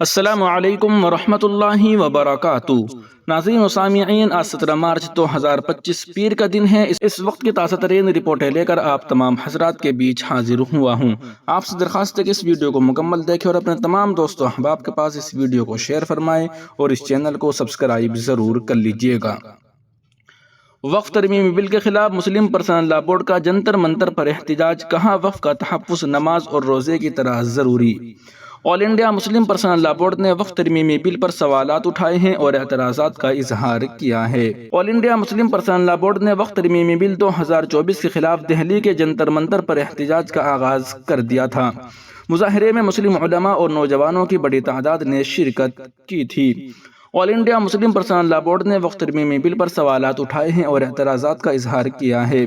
السلام علیکم ورحمۃ اللہ وبرکاتہ۔ ناظرین و سامعین، آج 17 مارچ 2025 پیر کا دن ہے۔ اس وقت کی تازہ ترین رپورٹیں لے کر آپ تمام حضرات کے بیچ حاضر ہوا ہوں۔ آپ سے درخواست ہے کہ اس ویڈیو کو مکمل دیکھیں اور اپنے تمام دوستوں احباب کے پاس اس ویڈیو کو شیئر فرمائیں اور اس چینل کو سبسکرائب ضرور کر لیجئے گا۔ وقف ترمیمی بل کے خلاف مسلم پرسنل لا بورڈ کا جنتر منتر پر احتجاج، کہا وقف کا تحفظ نماز اور روزے کی طرح ضروری۔ آل انڈیا مسلم پرسنل لا بورڈ نے وقف ترمیمی بل پر سوالات اٹھائے ہیں اور اعتراضات کا اظہار کیا ہے۔ آل انڈیا مسلم پرسنل لا بورڈ نے وقف ترمیمی بل 2024 کے خلاف دہلی کے جنتر منتر پر احتجاج کا آغاز کر دیا تھا۔ مظاہرے میں مسلم علماء اور نوجوانوں کی بڑی تعداد نے شرکت کی تھی۔ آل انڈیا مسلم پرسنل لا بورڈ نے وقف ترمیمی بل پر سوالات اٹھائے ہیں اور اعتراضات کا اظہار کیا ہے۔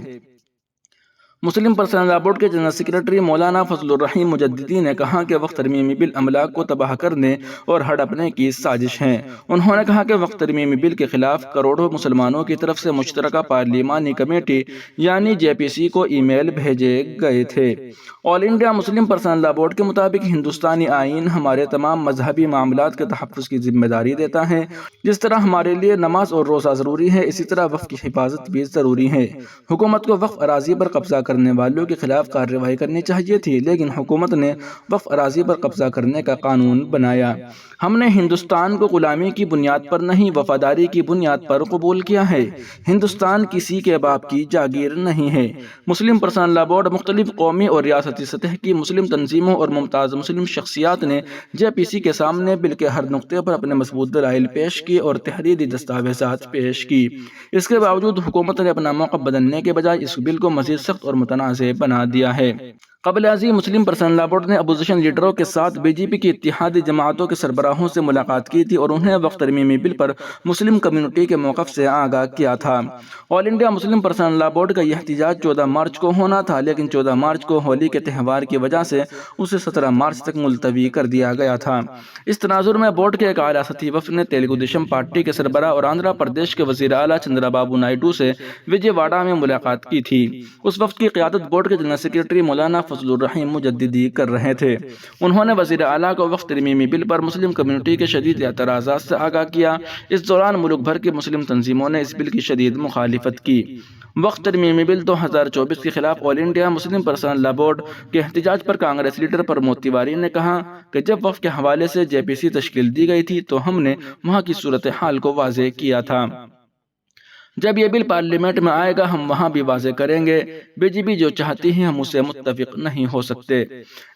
مسلم پرسنل لا بورڈ کے جنرل سیکریٹری مولانا فضل الرحیم مجددی نے کہا کہ وقف ترمیمی بل املاک کو تباہ کرنے اور ہڑپنے کی سازش ہے۔ انہوں نے کہا کہ وقف ترمیمی بل کے خلاف کروڑوں مسلمانوں کی طرف سے مشترکہ پارلیمانی کمیٹی یعنی JPC کو ای میل بھیجے گئے تھے۔ آل انڈیا مسلم پرسنل لا بورڈ کے مطابق ہندوستانی آئین ہمارے تمام مذہبی معاملات کے تحفظ کی ذمہ داری دیتا ہے۔ جس طرح ہمارے لیے نماز اور روزہ ضروری ہے، اسی طرح وقف کی حفاظت بھی ضروری ہے۔ حکومت کو وقف اراضی پر قبضہ کرنے والوں کے خلاف کارروائی کرنی چاہیے تھی، لیکن حکومت نے وقف اراضی پر قبضہ کرنے کا قانون بنایا۔ ہم نے ہندوستان کو غلامی کی بنیاد پر نہیں، وفاداری کی بنیاد پر قبول کیا ہے۔ ہندوستان کسی کے باپ کی جاگیر نہیں ہے۔ مسلم پرسنل لا بورڈ مختلف قومی اور ریاستی سطح کی مسلم تنظیموں اور ممتاز مسلم شخصیات نے JPC کے سامنے بل کے ہر نقطے پر اپنے مضبوط دلائل پیش کیے اور تحریری دستاویزات پیش کی۔ اس کے باوجود حکومت نے اپنا موقف بدلنے کے بجائے اس بل کو مزید سخت اور متنازع بنا دیا ہے۔ قبل ازیں مسلم پرسنل لا بورڈ نے اپوزیشن لیڈروں کے ساتھ BJP کی اتحادی جماعتوں کے سربراہوں سے ملاقات کی تھی اور انہیں وقف ترمیمی بل پر مسلم کمیونٹی کے موقف سے آگاہ کیا تھا۔ آل انڈیا مسلم پرسنل لا بورڈ کا یہ احتجاج 14 مارچ کو ہونا تھا، لیکن 14 مارچ کو ہولی کے تہوار کی وجہ سے اسے 17 مارچ تک ملتوی کر دیا گیا تھا۔ اس تناظر میں بورڈ کے ایک اعلیٰ سطحی وفد نے تیلگو دیشم پارٹی کے سربراہ اور آندھرا پردیش کے وزیر اعلیٰ چندرا بابو نائیڈو سے وجے واڑہ میں ملاقات کی تھی۔ اس وفد کی قیادت بورڈ کے جنرل سیکریٹری مولانا فضل الرحیم مجددی کر رہے تھے۔ انہوں نے وزیر اعلیٰ کو وقف ترمیمی بل پر مسلم کمیونٹی کے شدید اعتراضات سے آگاہ کیا۔ اس دوران ملک بھر کی مسلم تنظیموں نے اس بل کی شدید مخالفت کی۔ وقف ترمیمی بل 2024 کے خلاف آل انڈیا مسلم پرسنل لا بورڈ کے احتجاج پر کانگریس لیڈر پرمود تیواری نے کہا کہ جب وقف کے حوالے سے JPC تشکیل دی گئی تھی تو ہم نے وہاں کی صورتحال کو واضح کیا تھا۔ جب یہ بل پارلیمنٹ میں آئے گا ہم وہاں بھی واضح کریں گے۔ BJP جو چاہتی ہے ہم اسے متفق نہیں ہو سکتے۔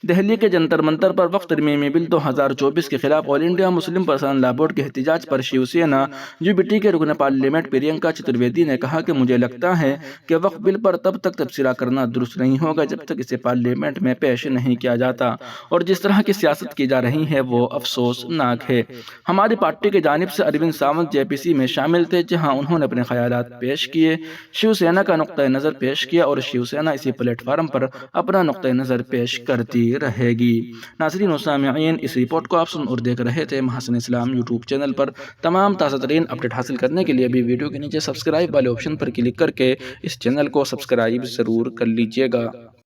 دہلی کے جنتر منتر پر وقف ترمیمی بل 2024 کے خلاف آل انڈیا مسلم پرسنل لا بورڈ کے احتجاج پر شیو سینا UBT کے رکن پارلیمنٹ پرینکا چترویدی نے کہا کہ مجھے لگتا ہے کہ وقف بل پر تب تک تبصرہ کرنا درست نہیں ہوگا جب تک اسے پارلیمنٹ میں پیش نہیں کیا جاتا، اور جس طرح کی سیاست کی جا رہی ہے وہ افسوسناک ہے۔ ہماری پارٹی کی جانب سے اروند ساونت JPC میں شامل تھے، جہاں انہوں نے اپنے خیالات پیش کیے، شیو سینا کا نقطۂ نظر پیش کیا اور شیو سینا اسی پلیٹ فارم پر اپنا نقطۂ نظر پیش کرتی رہے گی۔ ناظرین و سامعین، اس رپورٹ کو آپ سن اور دیکھ رہے تھے محسن اسلام YouTube چینل پر۔ تمام تازہ ترین اپڈیٹ حاصل کرنے کے لیے بھی ویڈیو کے نیچے سبسکرائب والے آپشن پر کلک کر کے اس چینل کو سبسکرائب ضرور کر لیجئے گا۔